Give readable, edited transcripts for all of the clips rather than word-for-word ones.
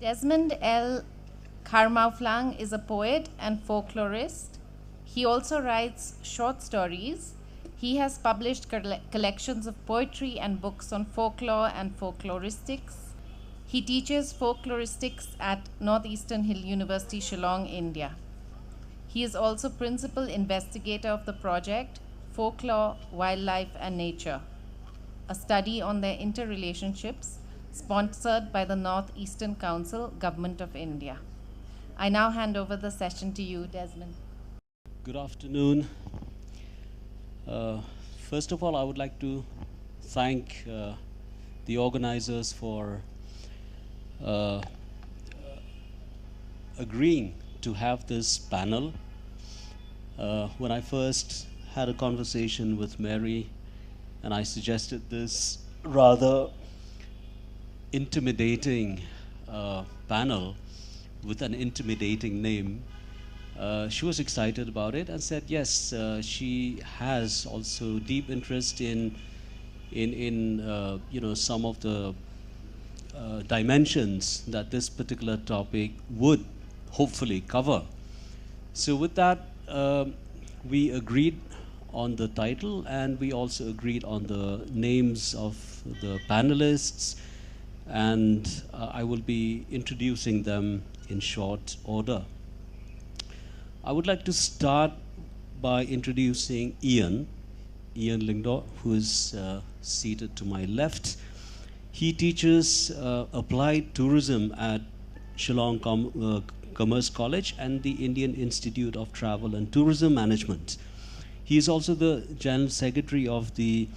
Desmond L. Kharmawphlang is a poet and folklorist. He also writes short stories. He has published collections of poetry and books on folklore and folkloristics. He teaches folkloristics at Northeastern Hill University, Shillong, India. He is also principal investigator of the project Folklore, Wildlife and Nature, a study on their interrelationships sponsored by the Northeastern Council, Government of India. I now hand over the session to you, Desmond. Good afternoon. First of all, I would like to thank the organizers for agreeing to have this panel. When I first had a conversation with Mary and I suggested this rather intimidating panel with an intimidating name, she was excited about it and said yes, she has also deep interest in some of the dimensions that this particular topic would hopefully cover. So with that, we agreed on the title and we also agreed on the names of the panelists, and I will be introducing them in short order. I would like to start by introducing Ian Lyngdoh, who is seated to my left. He teaches applied tourism at Shillong Commerce College and the Indian Institute of Travel and Tourism Management. He is also the General Secretary of the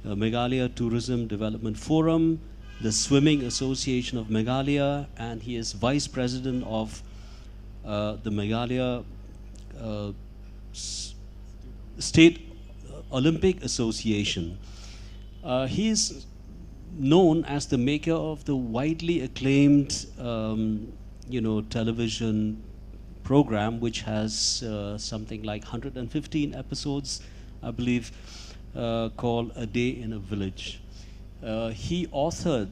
Meghalaya Tourism Development Forum, the Swimming Association of Meghalaya, and he is Vice President of the Meghalaya State Olympic Association. He is known as the maker of the widely acclaimed television program, which has something like 115 episodes, I believe, called A Day in a Village. He authored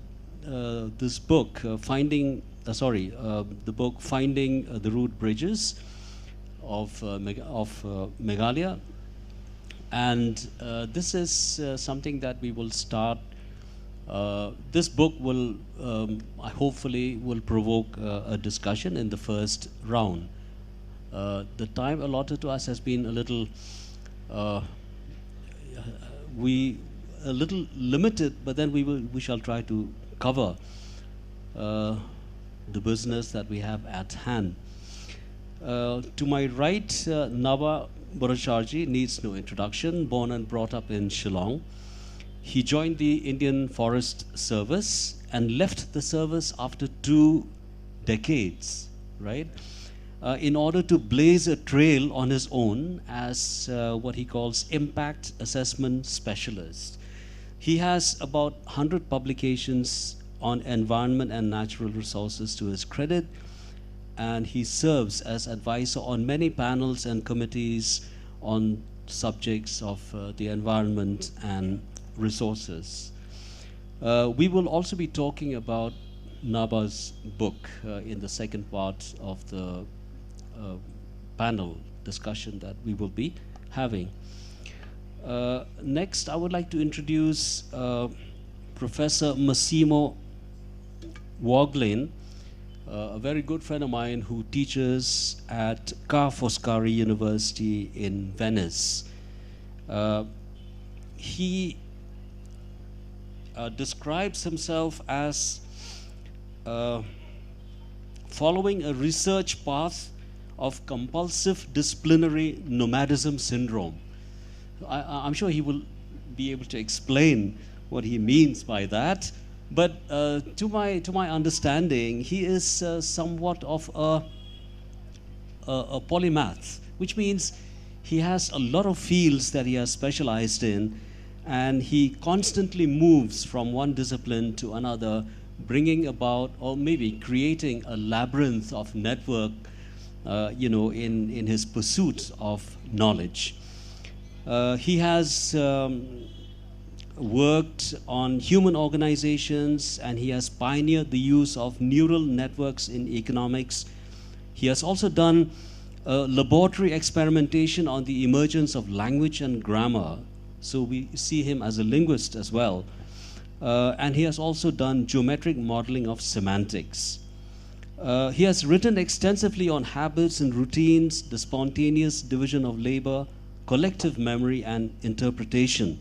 this book, Finding the Root Bridges of Meghalaya, and this is something that we will start. This book will hopefully will provoke a discussion in the first round. The time allotted to us has been a little limited, but then we shall try to cover the business that we have at hand. To my right, Naba Bhattacharjee needs no introduction. Born and brought up in Shillong, he joined the Indian Forest Service and left the service after 2 decades, right? In order to blaze a trail on his own as what he calls impact assessment specialist. He has about 100 publications on environment and natural resources to his credit, and he serves as advisor on many panels and committees on subjects of the environment and resources. We will also be talking about Naba's book in the second part of the panel discussion that we will be having. Next, I would like to introduce Professor Massimo Warglien, a very good friend of mine who teaches at Ca' University in Venice. He describes himself as following a research path of compulsive disciplinary nomadism syndrome. I'm sure he will be able to explain what he means by that. But to my understanding, he is somewhat of a polymath, which means he has a lot of fields that he has specialized in, and he constantly moves from one discipline to another, bringing about or maybe creating a labyrinth of network, in his pursuit of knowledge. He has worked on human organizations, and he has pioneered the use of neural networks in economics. He has also done laboratory experimentation on the emergence of language and grammar. So we see him as a linguist as well. And he has also done geometric modeling of semantics. He has written extensively on habits and routines, the spontaneous division of labor, collective memory, and interpretation.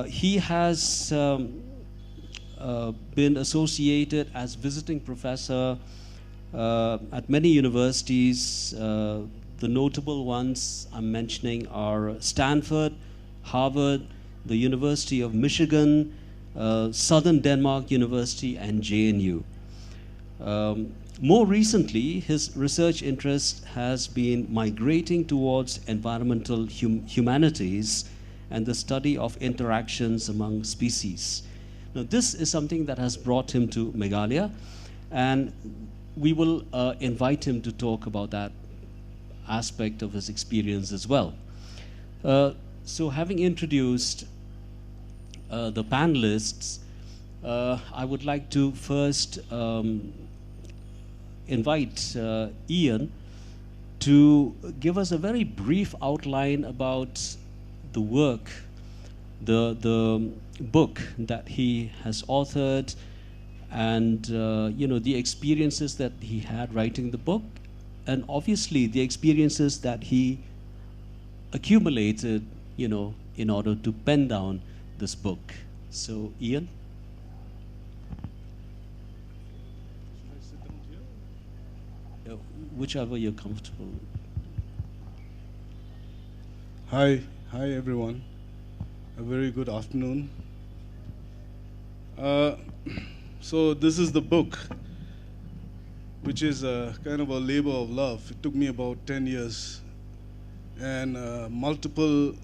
He has been associated as visiting professor at many universities. The notable ones I'm mentioning are Stanford, Harvard, the University of Michigan, Southern Denmark University, and JNU. More recently, his research interest has been migrating towards environmental humanities and the study of interactions among species. Now, this is something that has brought him to Meghalaya, and we will invite him to talk about that aspect of his experience as well. So having introduced the panelists, I would like to first invite Ian to give us a very brief outline about the work, the book that he has authored, and you know, the experiences that he had writing the book, and obviously the experiences that he accumulated, you know, in order to pen down this book. So, Ian. Whichever you're comfortable with. Hi everyone. A very good afternoon. So this is the book, which is a kind of a labor of love. It took me about 10 years and multiple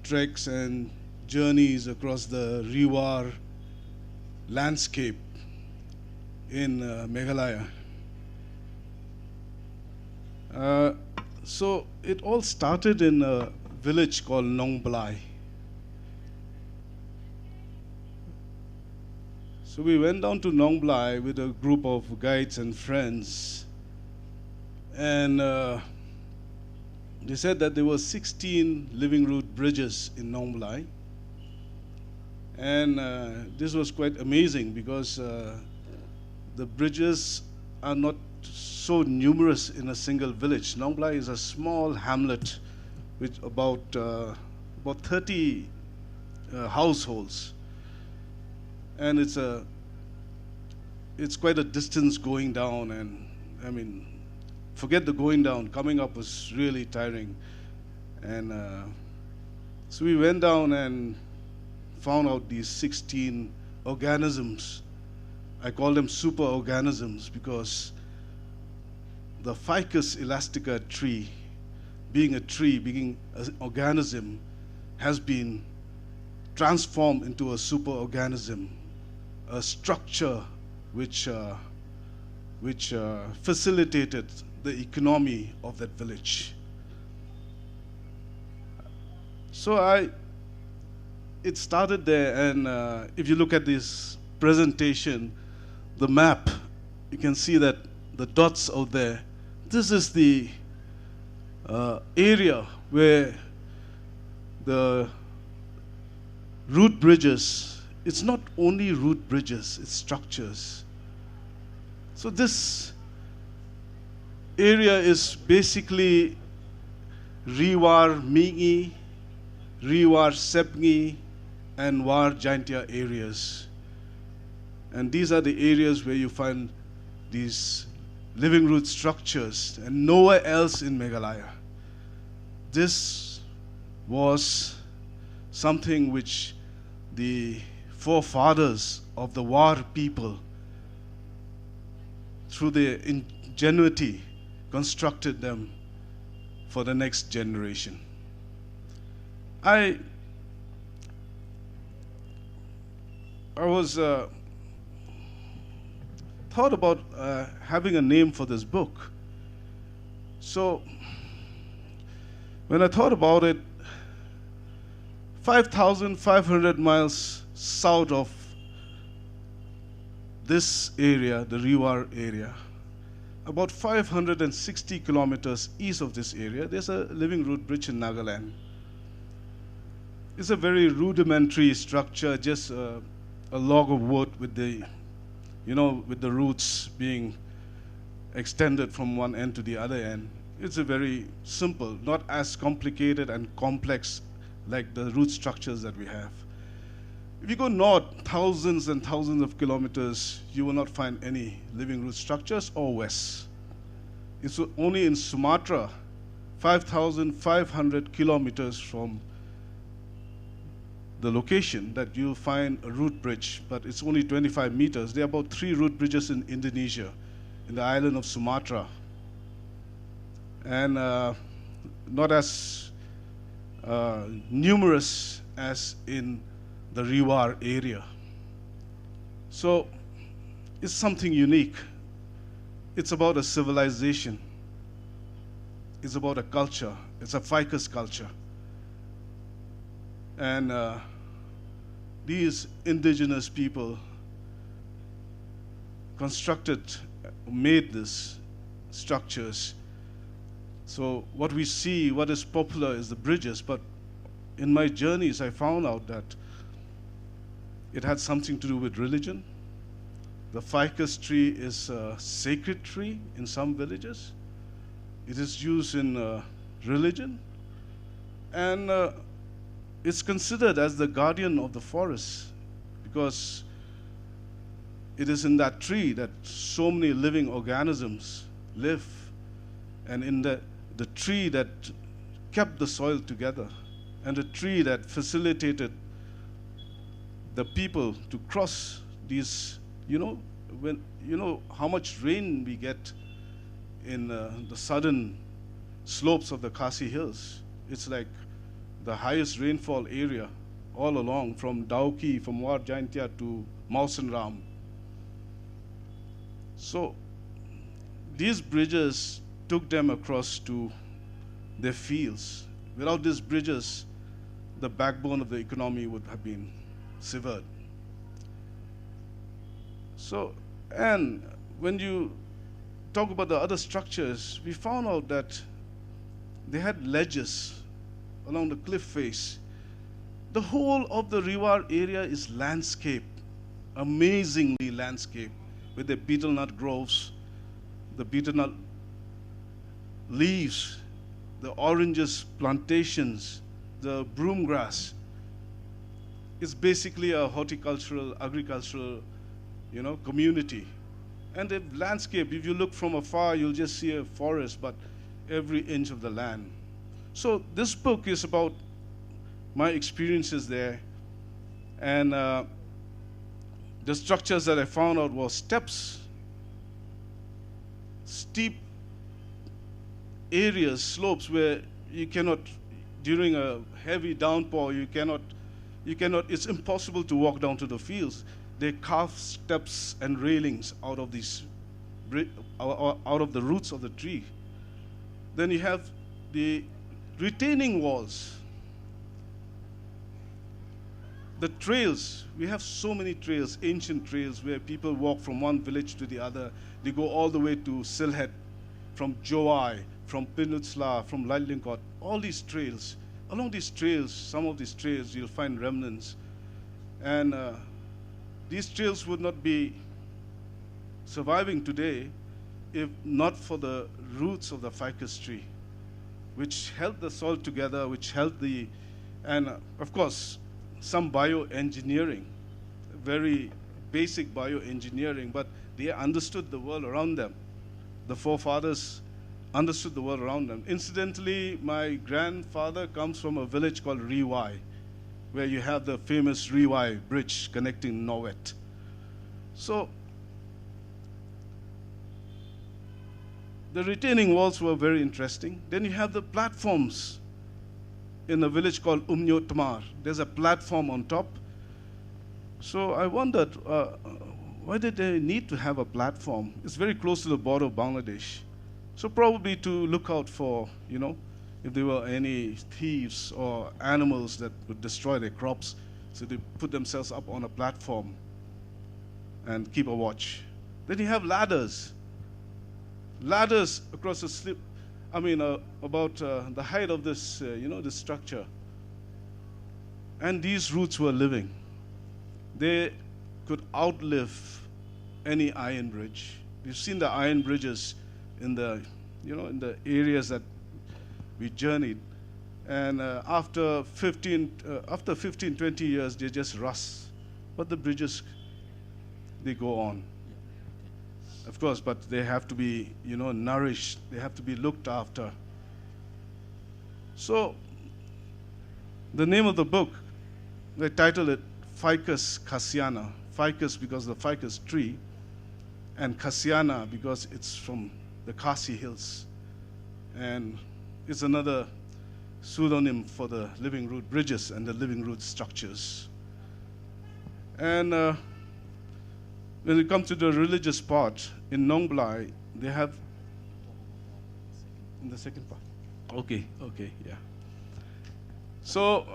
treks and journeys across the Rewar landscape in Meghalaya. So it all started in a village called Nong Blai. So we went down to Nong Blai with a group of guides and friends, and they said that there were 16 living root bridges in Nong Blai, and this was quite amazing because the bridges are not so numerous in a single village. Nong Blai is a small hamlet with about 30 households, and it's quite a distance going down. And I mean, forget the going down, coming up was really tiring. And so we went down and found out these 16 organisms. I call them super organisms because the Ficus elastica tree, being an organism, has been transformed into a super organism, a structure which facilitated the economy of that village. So it started there, and if you look at this presentation, the map, you can see that the dots out there, this is the area where the root bridges, it's not only root bridges, it's structures. So this area is basically Rewar Mingi, Rewar Sepngi, and War Jaintia areas. And these are the areas where you find these living root structures, and nowhere else in Meghalaya. This was something which the forefathers of the War people, through their ingenuity, constructed them for the next generation. I was thought about having a name for this book. So when I thought about it, 5,500 miles south of this area, the Rewar area, about 560 kilometers east of this area, there's a living root bridge in Nagaland. It's a very rudimentary structure, just a log of wood with the, with the roots being extended from one end to the other end. It's a very simple, not as complicated and complex like the root structures that we have. If you go north, thousands and thousands of kilometers, you will not find any living root structures, or west. It's only in Sumatra, 5,500 kilometers from the location, that you'll find a root bridge, but it's only 25 meters. There are about 3 root bridges in Indonesia, in the island of Sumatra. And not as numerous as in the Rewar area. So it's something unique. It's about a civilization. It's about a culture. It's a ficus culture. And these indigenous people made these structures. So what we see, what is popular is the bridges, but in my journeys I found out that it had something to do with religion. The ficus tree is a sacred tree in some villages. It is used in religion, and it's considered as the guardian of the forest, because it is in that tree that so many living organisms live, and in the tree that kept the soil together, and the tree that facilitated the people to cross these, how much rain we get in the southern slopes of the Khasi Hills. It's like the highest rainfall area all along, from Dauki, from War Jaintia to Mausanram. So these bridges took them across to their fields. Without these bridges, the backbone of the economy would have been severed. So, and when you talk about the other structures, we found out that they had ledges along the cliff face. The whole of the Rewar area is landscape, amazingly landscape, with the betel nut groves, the betel nut leaves, the oranges plantations, the broom grass. It's basically a horticultural, agricultural, community. And the landscape, if you look from afar, you'll just see a forest, but every inch of the land. So this book is about my experiences there. And the structures that I found out were steps, steep areas, slopes where you cannot, during a heavy downpour, it's impossible to walk down to the fields. They carve steps and railings out of the roots of the tree. Then you have the retaining walls. The trails, we have so many trails, ancient trails, where people walk from one village to the other. They go all the way to Sylhet, from Joai, from Peninsula, from Lalinkot, all these trails. Along these trails, some of these trails, you'll find remnants. And these trails would not be surviving today if not for the roots of the ficus tree, which held the soil together, which held and of course, some bioengineering, very basic bioengineering, but they understood the world around them. The forefathers understood the world around them. Incidentally, my grandfather comes from a village called Rewai, where you have the famous Rewai Bridge connecting Nowet. So the retaining walls were very interesting. Then you have the platforms in a village called Umnyotmar. There's a platform on top. So I wondered, why did they need to have a platform? It's very close to the border of Bangladesh. So probably to look out for, if there were any thieves or animals that would destroy their crops. So they put themselves up on a platform and keep a watch. Then you have ladders. Ladders across the slip, about the height of this, this structure. And these roots were living. They could outlive any iron bridge. We've seen the iron bridges in the, in the areas that we journeyed. And after 15, 20 years, they just rust. But the bridges, they go on. Of course, but they have to be, nourished. They have to be looked after. So, the name of the book, they titled it Ficus Cassiana. Ficus because of the ficus tree, and Cassiana because it's from the Khasi Hills. And it's another pseudonym for the living root bridges and the living root structures. And when it comes to the religious part, in Nong Blai, they have, in the second part. Okay, yeah. So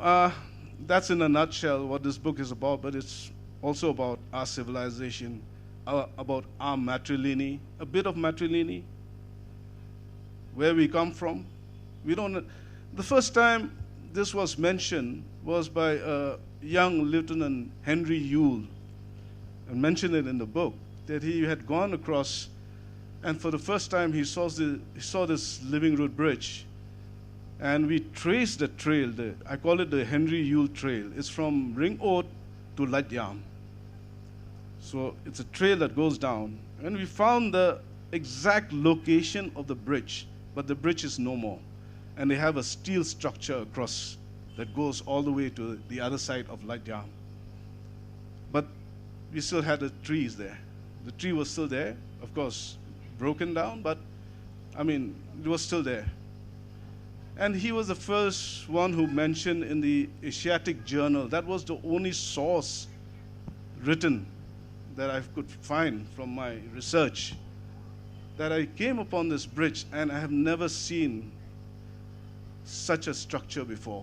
that's in a nutshell what this book is about, but it's also about our civilization, about our matrilineal, a bit of matrilineal, where we come from. We don't. The first time this was mentioned was by young Lieutenant Henry Yule, and mentioned it in the book, that he had gone across, and for the first time he saw this living root bridge. And we traced the trail, I call it the Henry Yule Trail. It's from Ring Ot to Lat Yam. So it's a trail that goes down. And we found the exact location of the bridge, but the bridge is no more. And they have a steel structure across that goes all the way to the other side of Lat Yam. But we still had the trees there. The tree was still there, of course, broken down, but it was still there. And he was the first one who mentioned in the Asiatic Journal. That was the only source written that I could find from my research, that I came upon this bridge, and I have never seen such a structure before.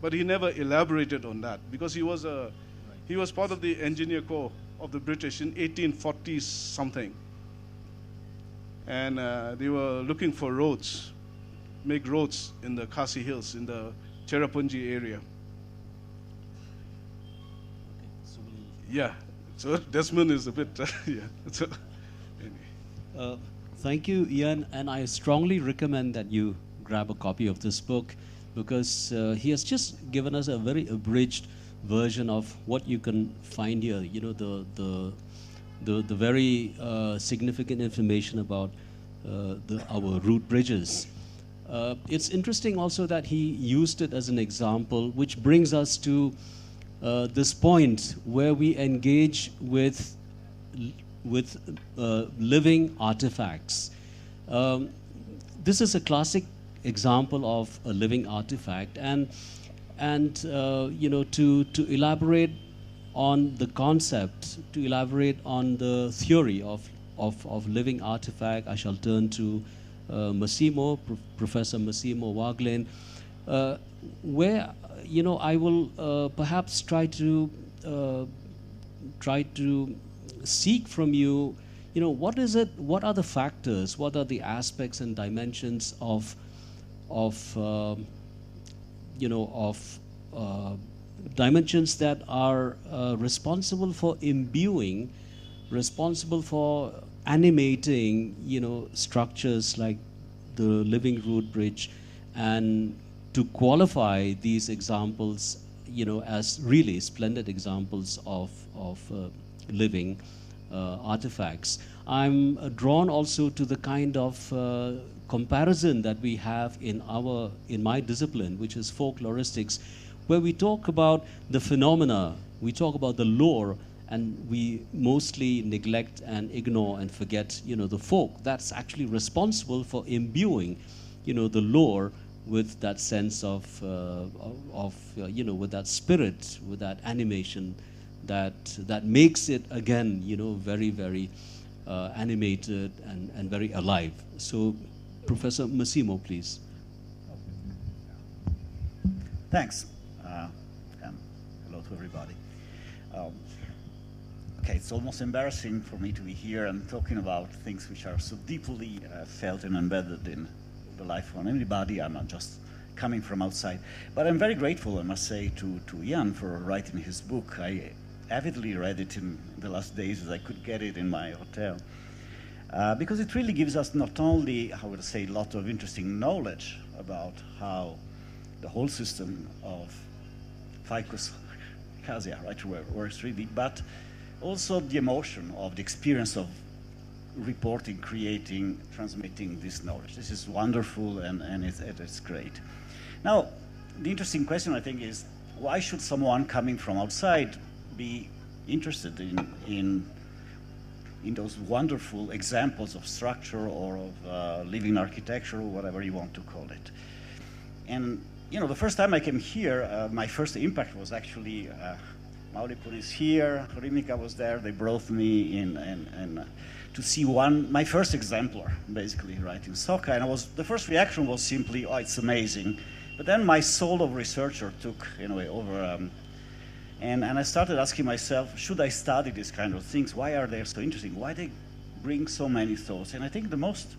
But he never elaborated on that, because he was part of the Engineer Corps of the British in 1840 something. And they were looking for roads, make roads in the Khasi Hills, in the Cherrapunji area. Okay, yeah, so Desmond is a bit, yeah. So, anyway. Thank you, Ian, and I strongly recommend that you grab a copy of this book, because he has just given us a very abridged version of what you can find here. The very significant information about our root bridges. It's interesting also that he used it as an example, which brings us to this point where we engage with living artifacts. This is a classic example of a living artifact, and to elaborate on the concept, to elaborate on the theory of living artifact, I shall turn to Professor Massimo Warglien, where I will perhaps try to seek from you, what is it? What are the factors? What are the aspects and dimensions of dimensions that are responsible for imbuing, responsible for animating, structures like the living root bridge, and to qualify these examples, as really splendid examples of living artifacts. I'm drawn also to the kind of comparison that we have in my discipline, which is folkloristics, where we talk about the phenomena, we talk about the lore, and we mostly neglect and ignore and forget, the folk that's actually responsible for imbuing, the lore with that sense of with that spirit, with that animation, that makes it again, very, very animated and very alive. So, Professor Massimo, please. Thanks. And hello to everybody. Okay, it's almost embarrassing for me to be here and talking about things which are so deeply felt and embedded in the life of anybody. I'm not just coming from outside. But I'm very grateful, I must say, to Jan for writing his book. I avidly read it in the last days as I could get it in my hotel. Because it really gives us not only, I would say, a lot of interesting knowledge about how the whole system of ficus cassia, right, works really, but also the emotion of the experience of reporting, creating, transmitting this knowledge. This is wonderful, and it's great. Now, the interesting question, I think, is why should someone coming from outside be interested in those wonderful examples of structure or of living architecture, or whatever you want to call it? And you know, the first time I came here, my first impact was actually Mauripur is here, Rimika was there, they brought me in and to see my first exemplar, basically, right, in Soka. And the first reaction was simply, oh, it's amazing. But then my soul of researcher took, in a way, over, and I started asking myself, should I study these kind of things? Why are they so interesting? Why they bring so many thoughts? And I think the most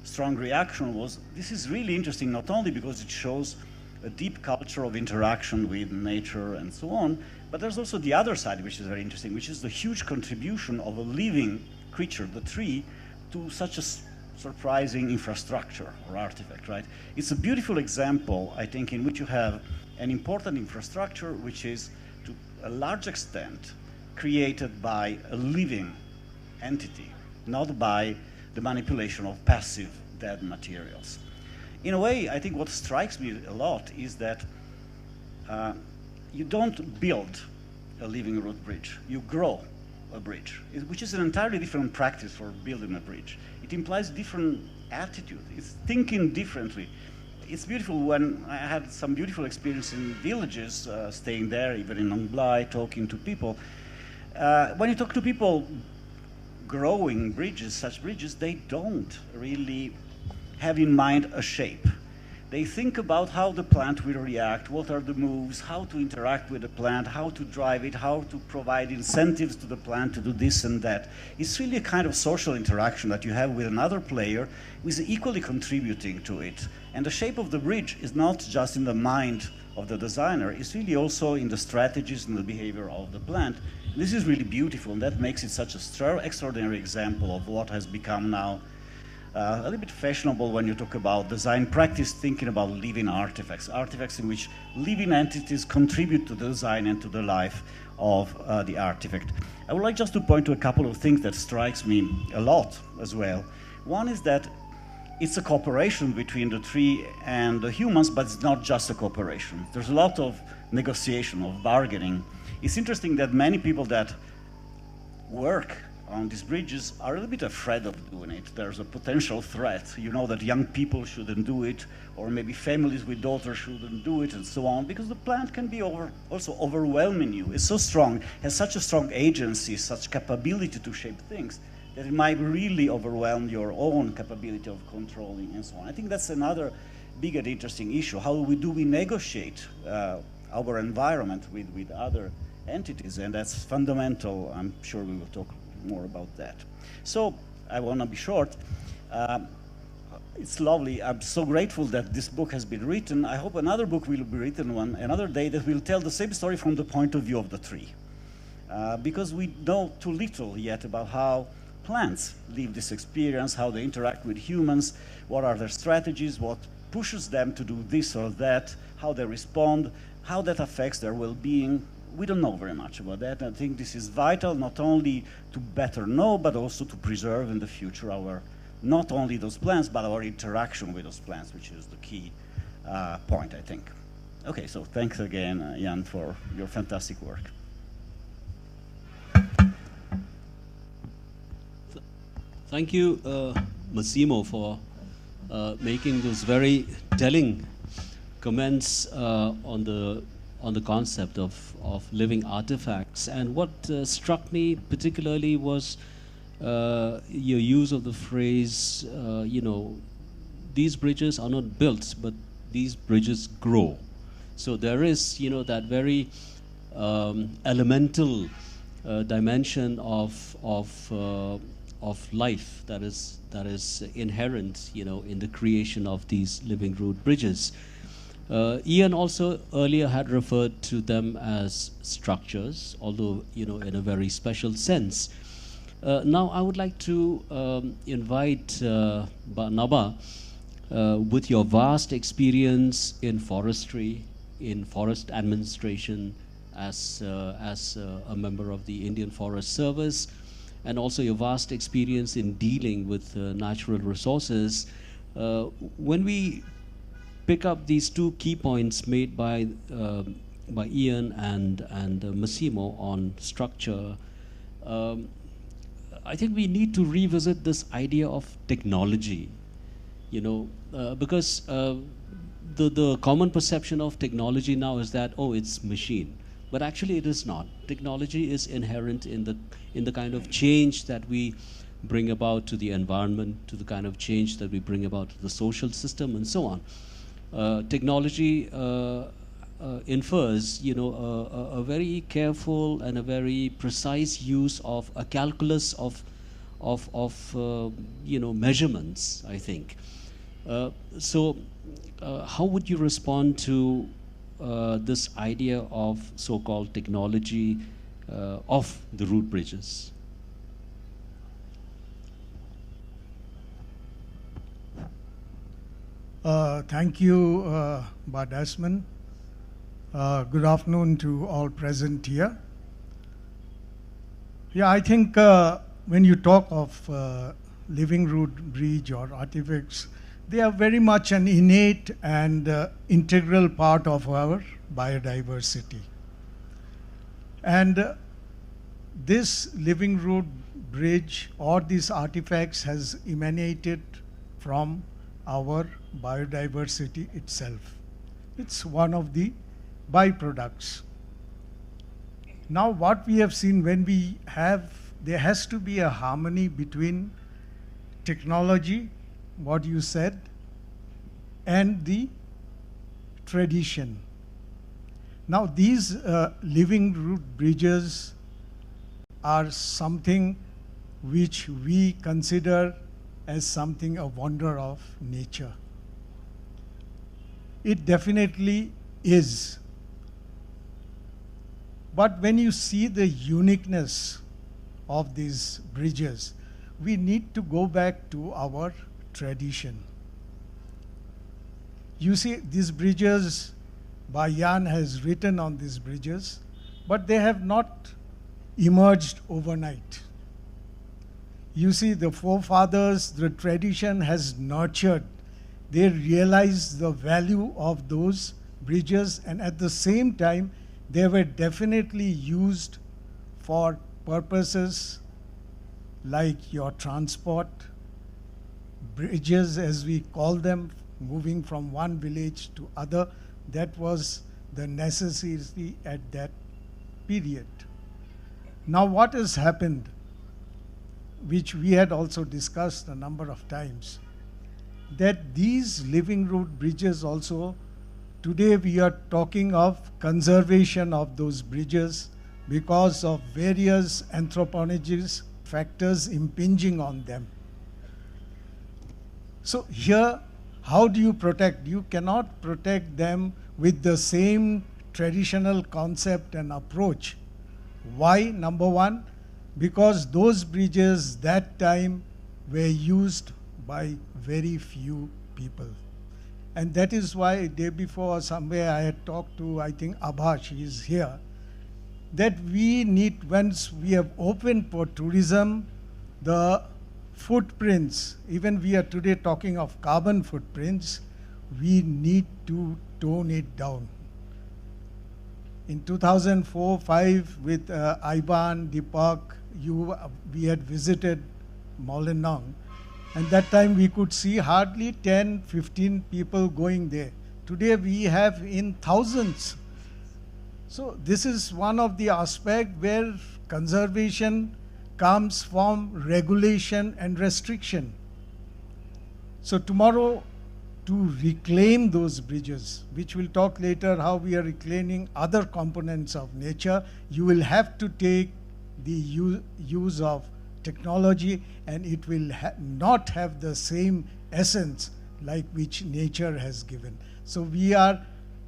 strong reaction was, this is really interesting, not only because it shows a deep culture of interaction with nature and so on, but there's also the other side, which is very interesting, which is the huge contribution of a living creature, the tree, to such a surprising infrastructure or artifact, right? It's a beautiful example, I think, in which you have an important infrastructure which is, to a large extent, created by a living entity, not by the manipulation of passive dead materials. In a way, I think what strikes me a lot is that you don't build a living root bridge, you grow a bridge, which is an entirely different practice for building a bridge. It implies different attitude, it's thinking differently. It's beautiful when I had some beautiful experience in villages, staying there, even in Nongblai, talking to people. When you talk to people growing bridges, such bridges, they don't really have in mind a shape. They think about how the plant will react, what are the moves, how to interact with the plant, how to drive it, how to provide incentives to the plant to do this and that. It's really a kind of social interaction that you have with another player who is equally contributing to it. And the shape of the bridge is not just in the mind of the designer, it's really also in the strategies and the behavior of the plant. This is really beautiful, and that makes it such an extraordinary example of what has become now a little bit fashionable when you talk about design practice, thinking about living artifacts, artifacts in which living entities contribute to the design and to the life of the artifact. I would like just to point to a couple of things that strikes me a lot as well. One is that it's a cooperation between the tree and the humans, but it's not just a cooperation. There's a lot of negotiation, of bargaining. It's interesting that many people that work on these bridges are a little bit afraid of doing it. There's a potential threat. You know that young people shouldn't do it, or maybe families with daughters shouldn't do it, and so on, because the plant can be also overwhelming you. It's so strong, has such a strong agency, such capability to shape things, that it might really overwhelm your own capability of controlling and so on. I think that's another big and interesting issue. How do we negotiate our environment with other entities? And that's fundamental. I'm sure we will talk more about that. So I want to be short. It's lovely. I'm so grateful that this book has been written. I hope another book will be written another day that will tell the same story from the point of view of the tree. Because we know too little yet about how plants live this experience, how they interact with humans, what are their strategies, what pushes them to do this or that, how they respond, how that affects their well-being. We don't know very much about that. I think this is vital, not only to better know, but also to preserve in the future not only those plants, but our interaction with those plants, which is the key point, I think. Okay, so thanks again, Jan, for your fantastic work. Thank you, Massimo, for making those very telling comments on the concept of living artifacts. And what struck me particularly was your use of the phrase, these bridges are not built, but these bridges grow. So there is, that very elemental dimension of life that is inherent, in the creation of these living root bridges. Ian also earlier had referred to them as structures, although in a very special sense. Now I would like to invite Naba, with your vast experience in forestry, in forest administration, as a member of the Indian Forest Service, and also your vast experience in dealing with natural resources. When we pick up these two key points made by Ian and Massimo on structure, I think we need to revisit this idea of technology, because the common perception of technology now is that, oh, it's machine. But actually it is not. Technology is inherent in the kind of change that we bring about to the environment, to the kind of change that we bring about to the social system, and so on. Technology infers, a very careful and a very precise use of a calculus of measurements, I think. So how would you respond to this idea of so-called technology of the root bridges? Thank you, Desmond. Good afternoon to all present here. Yeah, I think when you talk of living root bridge or artifacts, they are very much an innate and integral part of our biodiversity. And this living root bridge or these artifacts has emanated from our biodiversity itself. It's one of the byproducts. Now what we have seen, there has to be a harmony between technology, what you said, and the tradition. Now these living root bridges are something which we consider as something a wonder of nature. It definitely is. But when you see the uniqueness of these bridges, we need to go back to our tradition. You see, these bridges, Jan has written on these bridges, but they have not emerged overnight. You see, the forefathers, the tradition has nurtured. They realized the value of those bridges, and at the same time, they were definitely used for purposes like your transport, bridges as we call them, moving from one village to other. That was the necessity at that period. Now what has happened, which we had also discussed a number of times, that these living root bridges also, today we are talking of conservation of those bridges because of various anthropological factors impinging on them. So here, how do you protect? You cannot protect them with the same traditional concept and approach. Why? Number one, because those bridges that time were used by very few people. And that is why day before somewhere I had talked to, I think Abhash, he is here, that we need, once we have opened for tourism, the footprints, even we are today talking of carbon footprints, we need to tone it down. In 2004-05 with Ivan, Deepak, we had visited Molenbeek, and that time we could see hardly 10, 15 people going there. Today we have in thousands. So this is one of the aspects where conservation comes from regulation and restriction. So tomorrow, to reclaim those bridges, which we'll talk later how we are reclaiming other components of nature. You will have to take the use of technology, and it will not have the same essence like which nature has given. So we are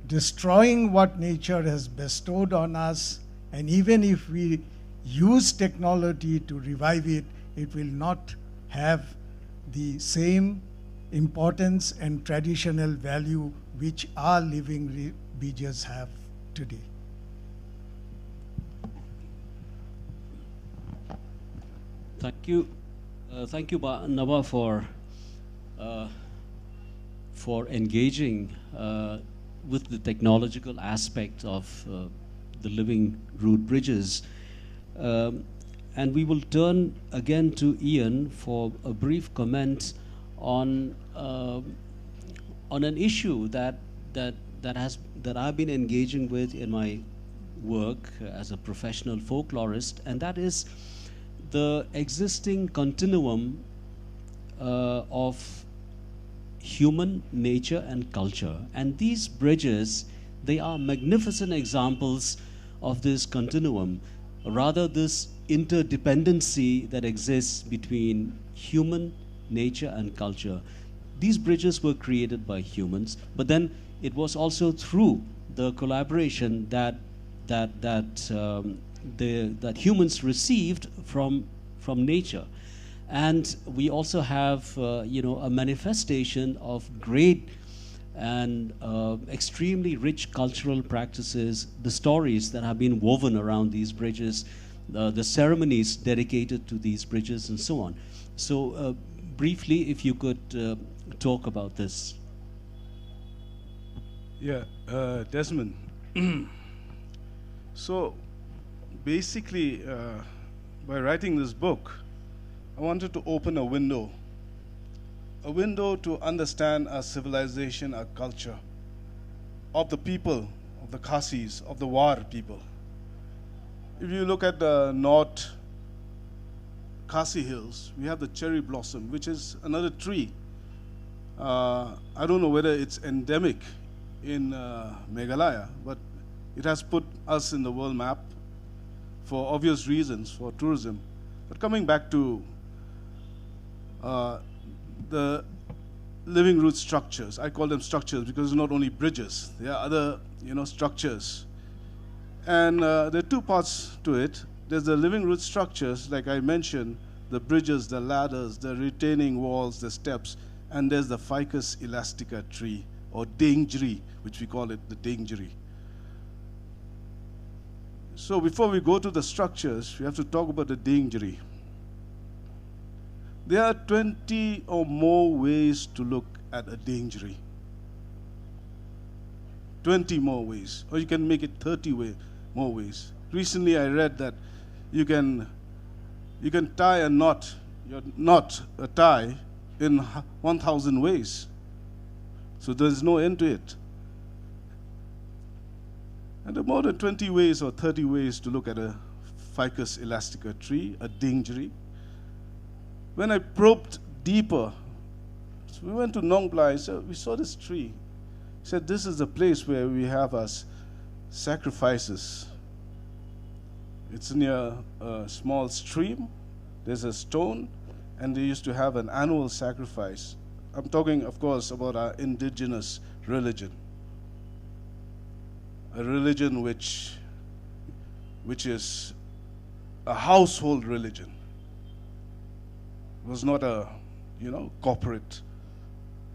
destroying what nature has bestowed on us, and even if we use technology to revive it, it will not have the same importance and traditional value which our living bridges have today. Thank you, Naba, for engaging with the technological aspect of the living root bridges. And we will turn again to Ian for a brief comment on an issue that I've been engaging with in my work as a professional folklorist, and that is the existing continuum of human nature and culture. And these bridges, they are magnificent examples of this continuum, rather this interdependency that exists between human nature and culture. These bridges were created by humans, but then it was also through the collaboration that humans received from nature. And we also have a manifestation of great and extremely rich cultural practices, the stories that have been woven around these bridges, the ceremonies dedicated to these bridges, and so on. So briefly, if you could talk about this. Yeah, Desmond. So basically, by writing this book, I wanted to open a window to understand our civilization, our culture, of the people, of the Khasis, of the War people. If you look at the North Khasi Hills, we have the cherry blossom, which is another tree. I don't know whether it's endemic in Meghalaya, but it has put us in the world map for obvious reasons, for tourism. But coming back to the living root structures, I call them structures because it's not only bridges, there are other structures. And there are two parts to it. There's the living root structures, like I mentioned, the bridges, the ladders, the retaining walls, the steps, and there's the Ficus elastica tree, or dingri, which we call it the dingri. So before we go to the structures, we have to talk about the dingri. There are 20 or more ways to look at a dingri. 20 more ways, or you can make it 30 more ways. Recently I read that you can tie a knot, a tie, in 1,000 ways. So there's no end to it. And there are more than 20 ways or 30 ways to look at a Ficus elastica tree, a dingri. When I probed deeper, so we went to Nong Plai, so we saw this tree. He said, this is the place where we have our sacrifices. It's near a small stream. There's a stone, and they used to have an annual sacrifice. I'm talking, of course, about our indigenous religion. A religion which is a household religion. It was not a, corporate.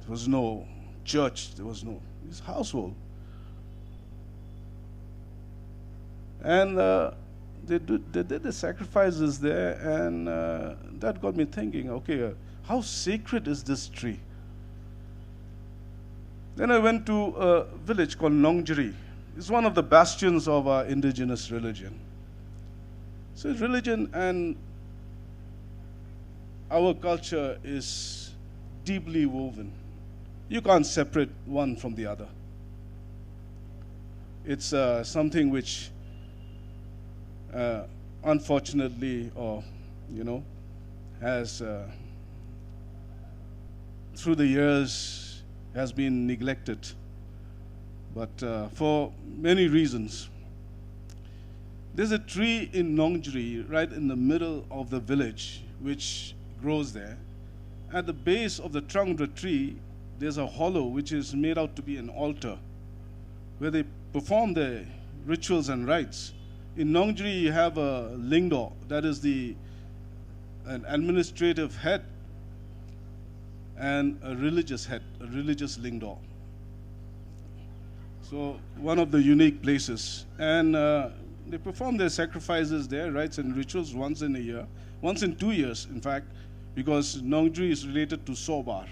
There was no church. There was no, it was household. And they did the sacrifices there, and that got me thinking, okay, how sacred is this tree? Then I went to a village called Nongjiri. It's one of the bastions of our indigenous religion. So religion and our culture is deeply woven. You can't separate one from the other. It's something which, unfortunately, or has through the years has been neglected, but for many reasons. There's a tree in Nongri right in the middle of the village which grows there. At the base of the trunk of the tree, there's a hollow which is made out to be an altar where they perform their rituals and rites. In Nongri, you have a Lyngdoh, that is an administrative head and a religious head, a religious Lyngdoh. So one of the unique places. And they perform their sacrifices there, rites and rituals once in a year, once in 2 years, in fact, because Nongri is related to Sobar.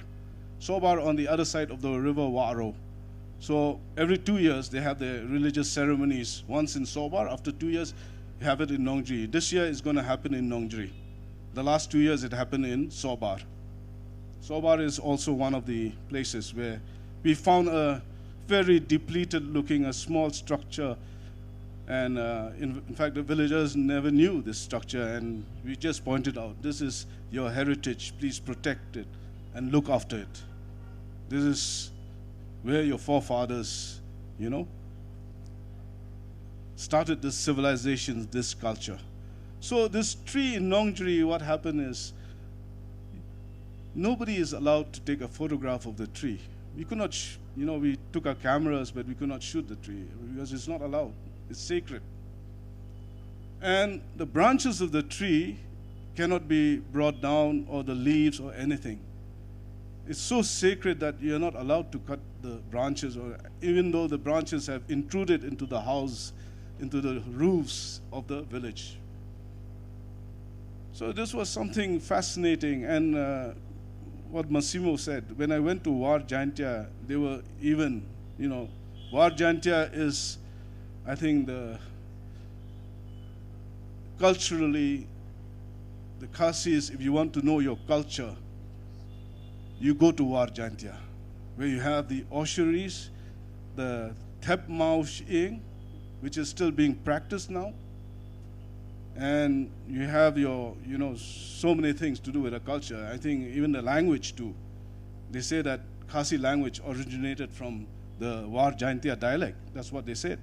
Sobar on the other side of the river Waro. So every 2 years, they have their religious ceremonies. Once in Sobar, after 2 years, you have it in Nongri. This year is going to happen in Nongri. The last 2 years, it happened in Sobar. Sobar is also one of the places where we found a very depleted looking, a small structure. And in fact, the villagers never knew this structure, and we just pointed out, this is your heritage, please protect it and look after it. This is where your forefathers, started this civilization, this culture. So this tree in Nongri, what happened is, nobody is allowed to take a photograph of the tree. We could not, we took our cameras, but we could not shoot the tree because it's not allowed. It's sacred. And the branches of the tree cannot be brought down, or the leaves or anything. It's so sacred that you're not allowed to cut the branches, or even though the branches have intruded into the house, into the roofs of the village. So this was something fascinating. And what Massimo said, when I went to War Jaintia, they were even, War Jaintia is, I think, culturally, the Khasis, if you want to know your culture, you go to War Jaintia, where you have the ossuaries, the Thep Mao Shing, which is still being practiced now, and you have your, so many things to do with the culture. I think even the language too. They say that Khasi language originated from the War Jaintia dialect. That's what they said.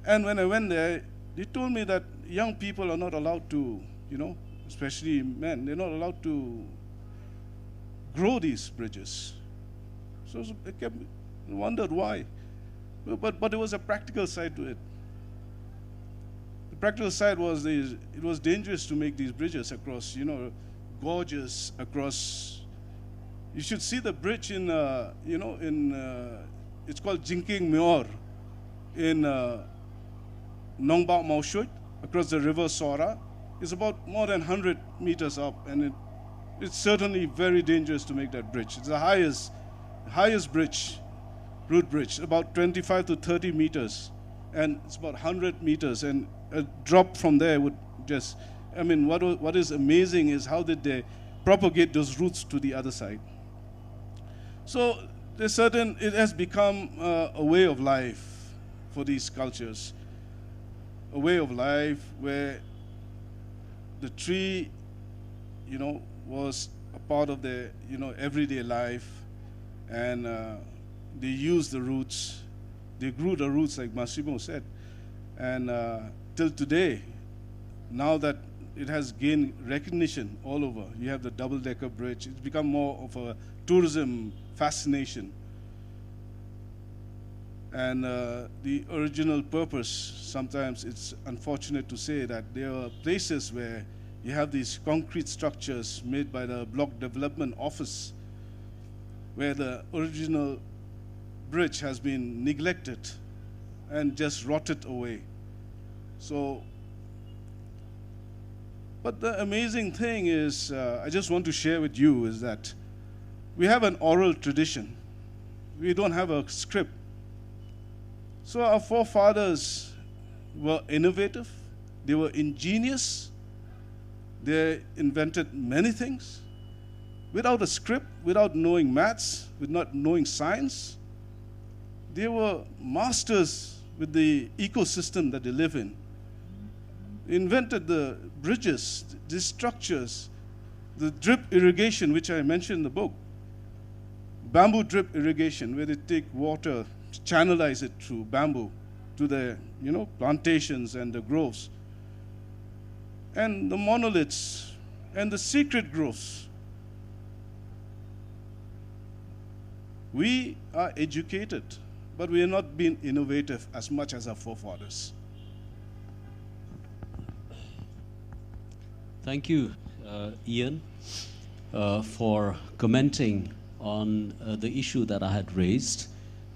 And when I went there, they told me that young people are not allowed to, especially men, they're not allowed to grow these bridges. So I kept wondered why. But there was a practical side to it. The practical side was it was dangerous to make these bridges across, gorges, across. You should see the bridge in, it's called Jingking Myor in Nongbao Maoshut, across the river Sora. It's about more than 100 meters up, and it's certainly very dangerous to make that bridge. It's the highest bridge, root bridge, about 25 to 30 meters, and it's about 100 meters, and a drop from there would just, what is amazing is how did they propagate those roots to the other side. So it has become a way of life for these cultures. A way of life where the tree, was a part of their, everyday life, and they used the roots. They grew the roots, like Massimo said, and till today, now that it has gained recognition all over, you have the double-decker bridge. It's become more of a tourism fascination. And the original purpose, sometimes it's unfortunate to say that there are places where you have these concrete structures made by the Block Development Office, where the original bridge has been neglected and just rotted away. So, but the amazing thing is, I just want to share with you, is that we have an oral tradition. We don't have a script. So our forefathers were innovative, they were ingenious, they invented many things without a script, without knowing maths, without knowing science. They were masters with the ecosystem that they live in. They invented the bridges, the structures, the drip irrigation, which I mentioned in the book. bamboo drip irrigation, where they take water, channelize it through bamboo to the plantations and the groves, and the monoliths and the secret groves. We are educated, but we are not being innovative as much as our forefathers. Thank you, Ian, for commenting on the issue that I had raised,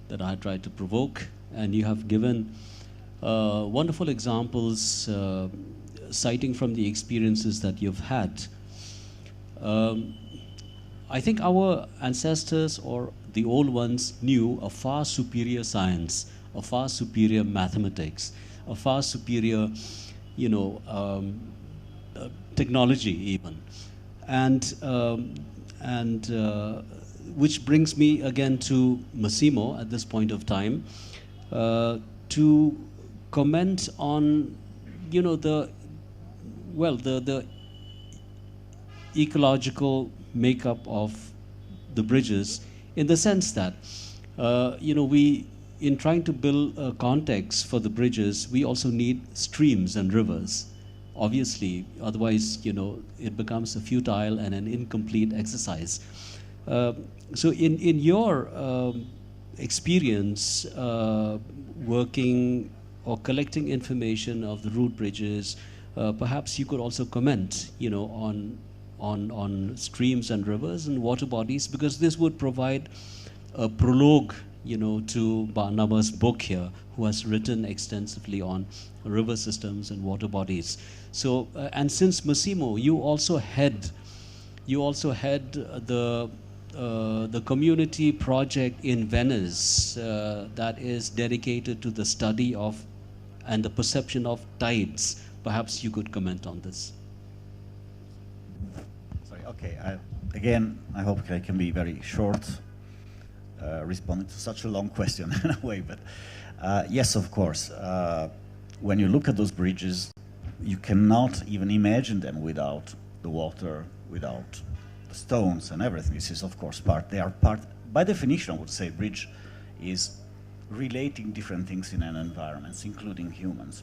that I had tried to provoke, and you have given wonderful examples citing from the experiences that you've had. I think our ancestors or the old ones knew a far superior science, a far superior mathematics, a far superior, technology even. And which brings me again to Massimo at this point of time to comment on, the ecological makeup of the bridges, in the sense that, we, in trying to build a context for the bridges, we also need streams and rivers. Obviously, otherwise, it becomes a futile and an incomplete exercise. So in your experience working or collecting information of the root bridges, perhaps you could also comment, on streams and rivers and water bodies, because this would provide a prologue, to Naba's book here, who has written extensively on river systems and water bodies. So, and since Massimo, you also had the community project in Venice that is dedicated to the study of and the perception of tides. Perhaps you could comment on this. Sorry, okay. I hope I can be very short responding to such a long question in a way, but yes, of course. When you look at those bridges, you cannot even imagine them without the water, without the stones and everything. This is, of course, they are part, by definition, I would say, bridge is relating different things in an environment, including humans.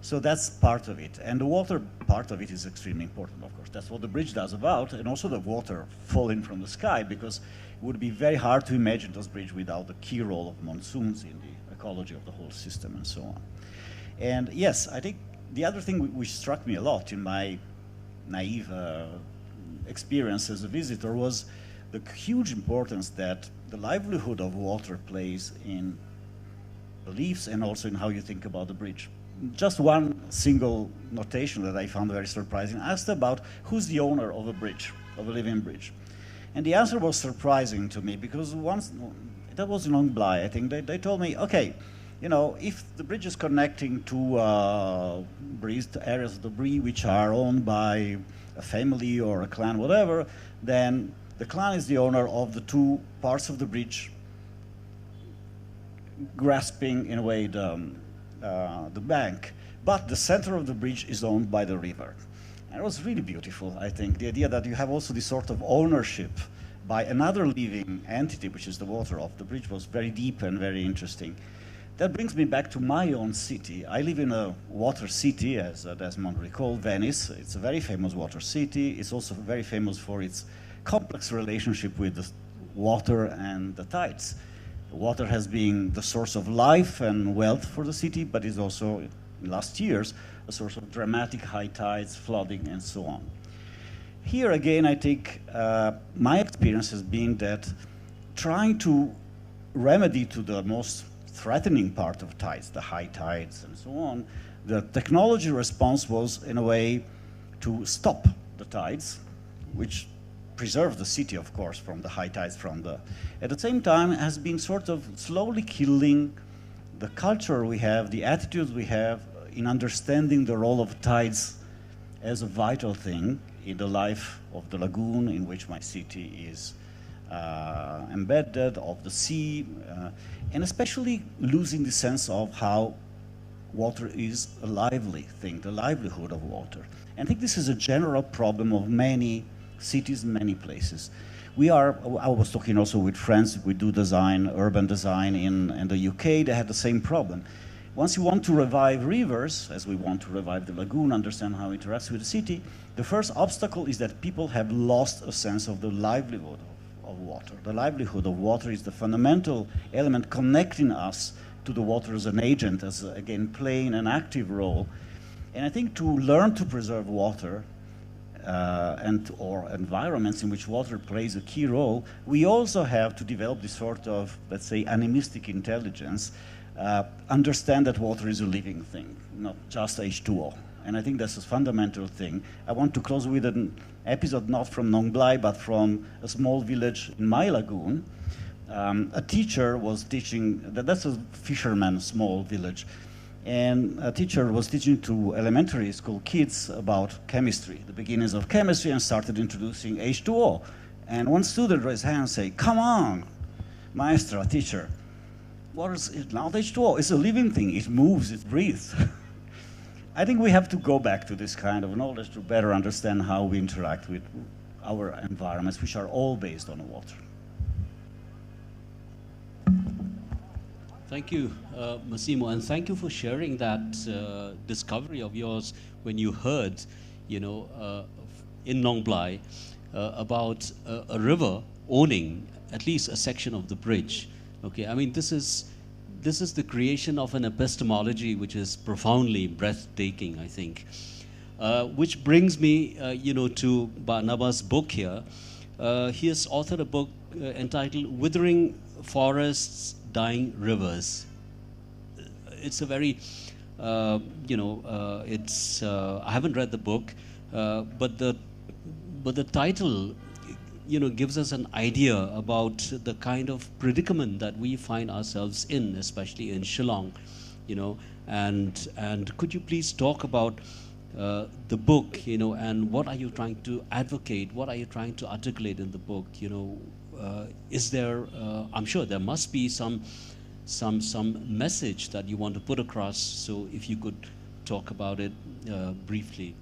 So that's part of it. And the water part of it is extremely important, of course. That's what the bridge does about, and also the water falling from the sky, because it would be very hard to imagine those bridges without the key role of monsoons in the ecology of the whole system and so on. And yes, I think the other thing which struck me a lot in my naive experience as a visitor was the huge importance that the livelihood of water plays in beliefs and also in how you think about the bridge. Just one single notation that I found very surprising. I asked about who's the owner of a bridge, of a living bridge. And the answer was surprising to me, because once, that was in Longbly, I think, they told me, okay, if the bridge is connecting to areas of debris which are owned by a family or a clan, whatever, then the clan is the owner of the two parts of the bridge, grasping, in a way, the bank, but the center of the bridge is owned by the river. And it was really beautiful, I think, the idea that you have also this sort of ownership by another living entity, which is the water of the bridge, was very deep and very interesting. That brings me back to my own city. I live in a water city, as Desmond recalled, Venice. It's a very famous water city. It's also very famous for its complex relationship with the water and the tides. Water has been the source of life and wealth for the city, but is also, in last years, a source of dramatic high tides, flooding, and so on. Here again, I think my experience has been that trying to remedy to the most threatening part of tides, the high tides and so on, the technology response was, in a way, to stop the tides, which preserve the city, of course, from the high tides at the same time, has been sort of slowly killing the culture we have, the attitudes we have in understanding the role of tides as a vital thing in the life of the lagoon in which my city is embedded, of the sea, and especially losing the sense of how water is a lively thing, the livelihood of water. And I think this is a general problem of many cities, many places. I was talking also with friends, we do design, urban design in the UK, they had the same problem. Once you want to revive rivers, as we want to revive the lagoon, understand how it interacts with the city, the first obstacle is that people have lost a sense of the livelihood of water. The livelihood of water is the fundamental element connecting us to the water as an agent, as again playing an active role. And I think to learn to preserve water or environments in which water plays a key role, we also have to develop this sort of, let's say, animistic intelligence, understand that water is a living thing, not just H2O. And I think that's a fundamental thing. I want to close with an episode not from Nong Blai, but from a small village in my lagoon. A teacher was teaching, that's a fisherman small village, and a teacher was teaching to elementary school kids about chemistry, the beginnings of chemistry, and started introducing H2O. And one student raised his hand and said, "Come on, maestra, teacher, water is not H2O, it's a living thing, it moves, it breathes." I think we have to go back to this kind of knowledge to better understand how we interact with our environments, which are all based on water. Thank you, Massimo, and thank you for sharing that discovery of yours when you heard, in Nong Blai, about a river owning at least a section of the bridge. Okay, I mean, this is the creation of an epistemology which is profoundly breathtaking, I think. Which brings me, to Naba's book here. He has authored a book entitled "Withering Forests, Dying Rivers." It's a very, I haven't read the book, but the title, gives us an idea about the kind of predicament that we find ourselves in, especially in Shillong, and could you please talk about the book, and what are you trying to advocate? What are you trying to articulate in the book? Is there? I'm sure there must be some message that you want to put across. So if you could talk about it briefly.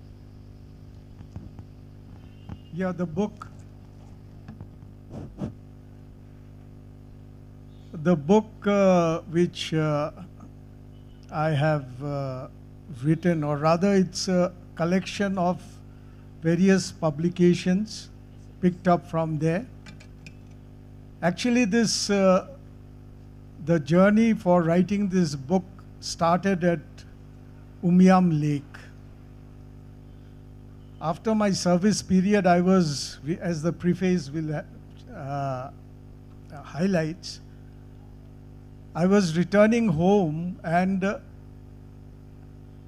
Yeah, the book which I have written, or rather it's a collection of various publications picked up from there. Actually, the journey for writing this book started at Umiam Lake. After my service period, I was, as the preface will highlights, I was returning home, and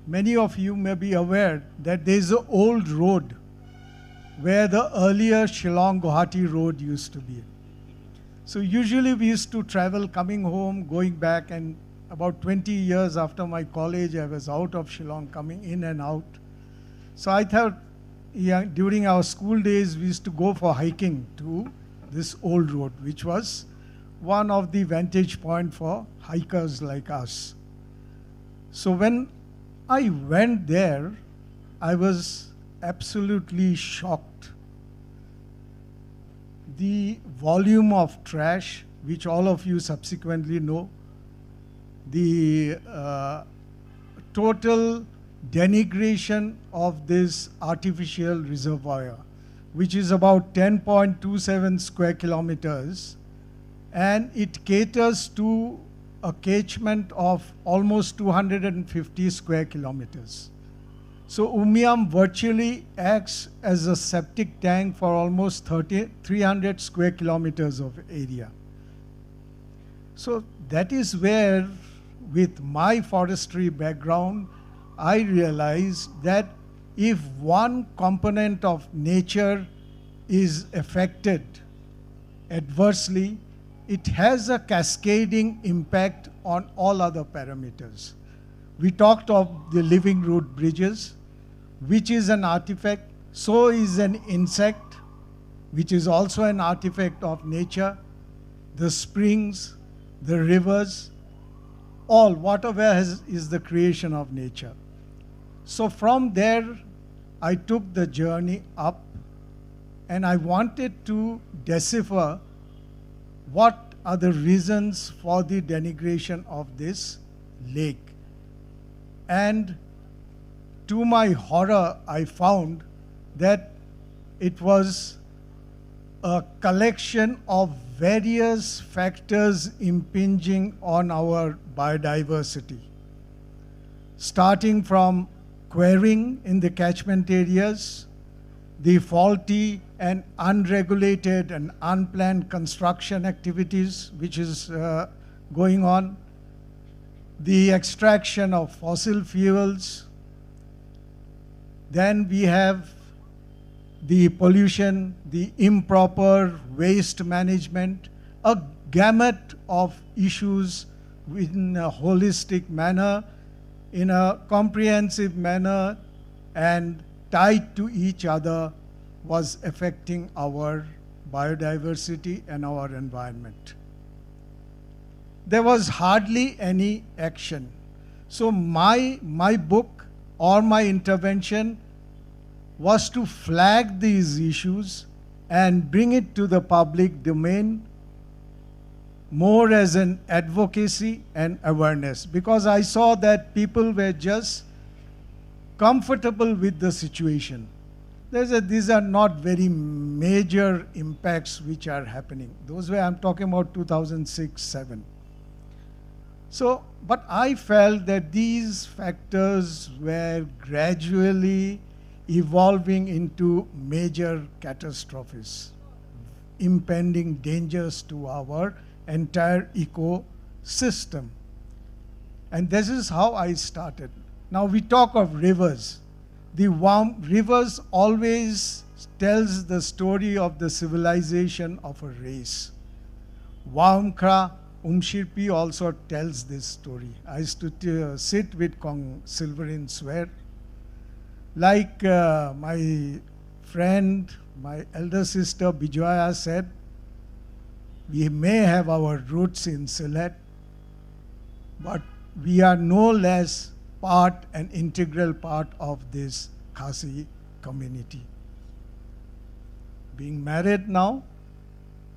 many of you may be aware that there's an old road where the earlier Shillong-Guwahati road used to be. So usually we used to travel coming home, going back, and about 20 years after my college, I was out of Shillong, coming in and out. So I thought, during our school days, we used to go for hiking to this old road, which was one of the vantage point for hikers like us. So when I went there, I was absolutely shocked. The volume of trash, which all of you subsequently know, the total denigration of this artificial reservoir, which is about 10.27 square kilometers, and it caters to a catchment of almost 250 square kilometers. So Umiam virtually acts as a septic tank for almost 300 square kilometers of area. So that is where, with my forestry background, I realized that if one component of nature is affected adversely, it has a cascading impact on all other parameters. We talked of the living root bridges, which is an artifact. So is an insect, which is also an artifact of nature. The springs, the rivers, all, whatever is the creation of nature. So from there, I took the journey up and I wanted to decipher what are the reasons for the denigration of this lake. And to my horror, I found that it was a collection of various factors impinging on our biodiversity, starting from quarrying in the catchment areas, the faulty and unregulated and unplanned construction activities which is going on, the extraction of fossil fuels. Then we have the pollution, the improper waste management, a gamut of issues in a holistic manner, in a comprehensive manner, and tied to each other, was affecting our biodiversity and our environment. There was hardly any action. So my book or my intervention was to flag these issues and bring it to the public domain more as an advocacy and awareness, because I saw that people were just comfortable with the situation. These are not very major impacts which are happening. Those were, I'm talking about 2006-07. So, but I felt that these factors were gradually evolving into major catastrophes, impending dangers to our entire ecosystem. And this is how I started. Now we talk of rivers. The rivers always tells the story of the civilization of a race. Waumkra Umshirpi also tells this story. I used to sit with Kong Silverin Swear. Like my friend, my elder sister Bijoya said, we may have our roots in Sylhet, but we are no less part, an integral part of this Khasi community. Being married now,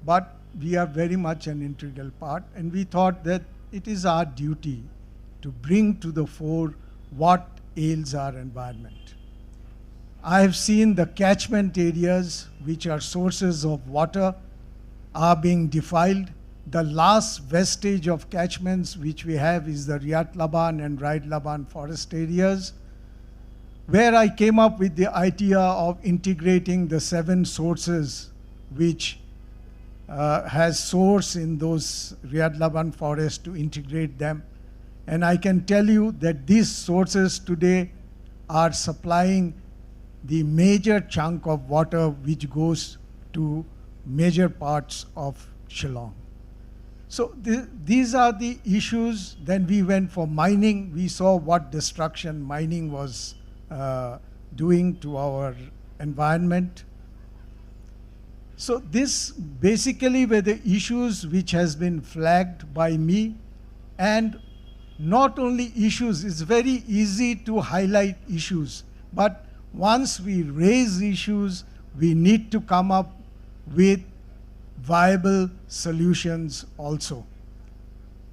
but we are very much an integral part, and we thought that it is our duty to bring to the fore what ails our environment. I have seen the catchment areas, which are sources of water, are being defiled. The last vestige of catchments which we have is the Riyat Laban and Raid Laban forest areas, where I came up with the idea of integrating the 7 sources which has source in those Riyad Laban forests, to integrate them. And I can tell you that these sources today are supplying the major chunk of water which goes to major parts of Shillong. So these are the issues. Then we went for mining. We saw what destruction mining was doing to our environment. So this basically were the issues which has been flagged by me. And not only issues, it's very easy to highlight issues, but once we raise issues, we need to come up with viable solutions also.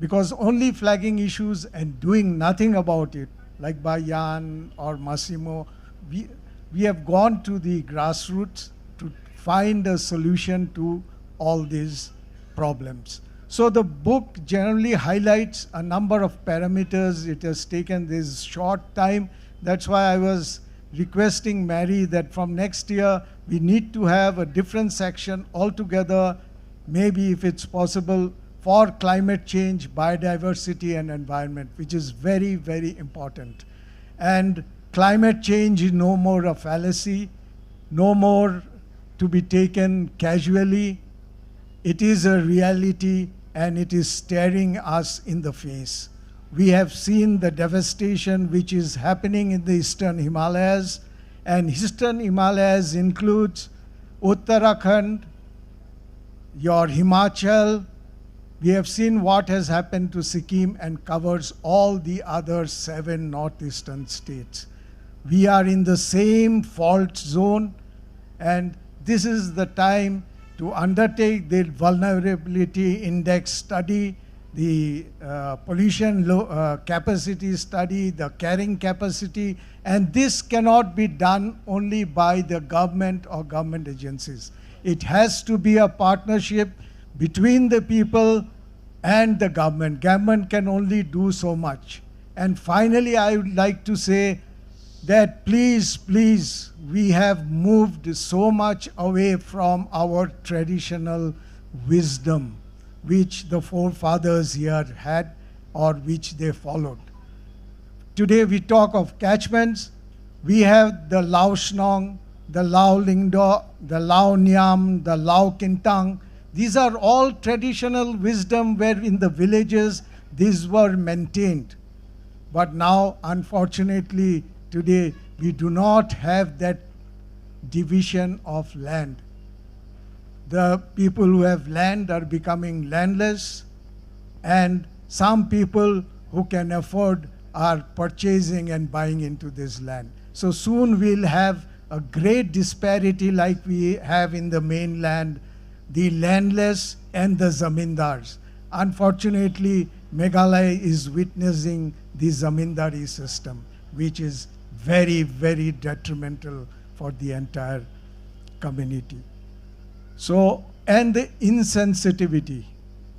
Because only flagging issues and doing nothing about it, like by Jan or Massimo, we have gone to the grassroots to find a solution to all these problems. So the book generally highlights a number of parameters. It has taken this short time. That's why I was requesting Mary that from next year we need to have a different section altogether, maybe if it's possible, for climate change, biodiversity and environment, which is very, very important. And climate change is no more a fallacy, no more to be taken casually. It is a reality and it is staring us in the face. We have seen the devastation which is happening in the Eastern Himalayas, and Eastern Himalayas includes Uttarakhand, your Himachal. We have seen what has happened to Sikkim and covers all the other 7 northeastern states. We are in the same fault zone, and this is the time to undertake the vulnerability index study, the pollution capacity study, the carrying capacity, and this cannot be done only by the government or government agencies. It has to be a partnership between the people and the government. Government can only do so much. And finally, I would like to say that please, we have moved so much away from our traditional wisdom, which the forefathers here had or which they followed. Today we talk of catchments. We have the Lao Shnong, the Lao Lyngdoh, the Lao Nyam, the Lao Kintang. These are all traditional wisdom where in the villages these were maintained. But now, unfortunately, today we do not have that division of land. The people who have land are becoming landless, and some people who can afford are purchasing and buying into this land. So soon we'll have a great disparity like we have in the mainland, the landless and the zamindars. Unfortunately, Meghalaya is witnessing the zamindari system, which is very, very detrimental for the entire community. So, and the insensitivity.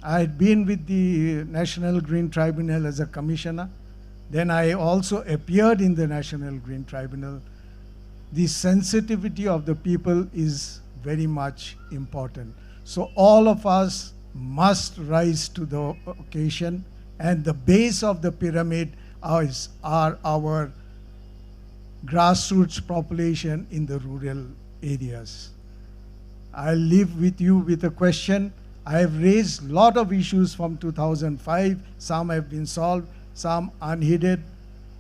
I had been with the National Green Tribunal as a commissioner. Then I also appeared in the National Green Tribunal. The sensitivity of the people is very much important. So all of us must rise to the occasion, and the base of the pyramid are our grassroots population in the rural areas. I'll leave with you with a question. I have raised a lot of issues from 2005. Some have been solved, some unheeded.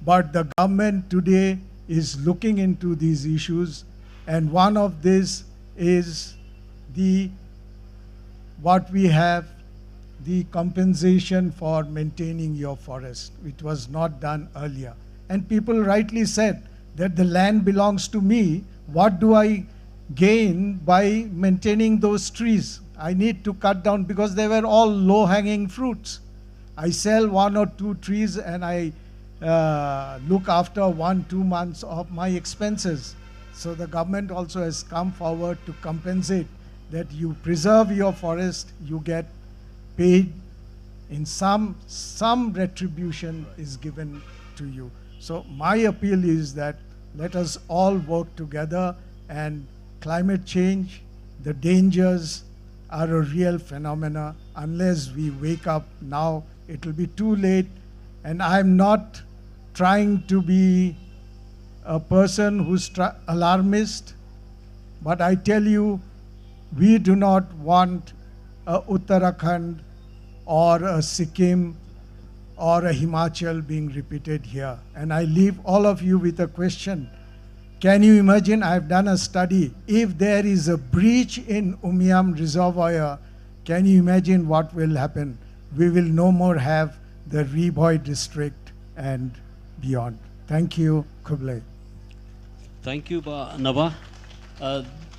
But the government today is looking into these issues. And one of this is what we have, the compensation for maintaining your forest, which was not done earlier. And people rightly said that the land belongs to me. What do I gain by maintaining those trees? I need to cut down because they were all low-hanging fruits. I sell 1 or 2 trees and I look after 1-2 months of my expenses. So the government also has come forward to compensate that you preserve your forest, you get paid in some retribution is given to you. So my appeal is that let us all work together, and climate change, the dangers are a real phenomena. Unless we wake up now, it will be too late. And I'm not trying to be a person who's alarmist, but I tell you, we do not want a Uttarakhand or a Sikkim or a Himachal being repeated here. And I leave all of you with a question. Can you imagine, I've done a study, if there is a breach in Umiam Reservoir, can you imagine what will happen? We will no more have the Reboy district and beyond. Thank you, Kublai. Thank you, Naba.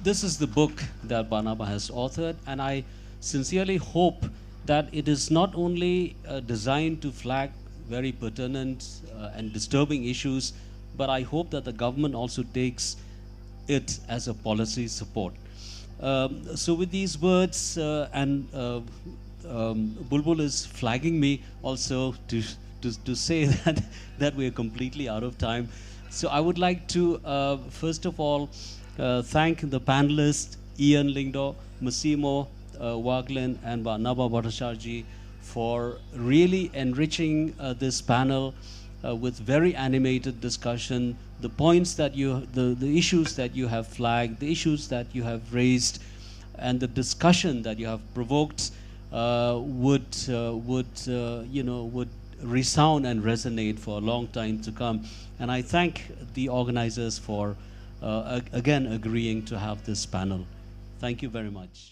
This is the book that Naba has authored, and I sincerely hope that it is not only designed to flag very pertinent and disturbing issues, but I hope that the government also takes it as a policy support. So with these words, and Bulbul is flagging me also to say that we are completely out of time. So I would like to, first of all, thank the panelists, Ian Lyngdoh, Massimo Warglien, and Naba Bhattacharjee for really enriching this panel with very animated discussion. The points that the issues that you have flagged, the issues that you have raised, and the discussion that you have provoked would resound and resonate for a long time to come. And I thank the organizers for again agreeing to have this panel. Thank you very much.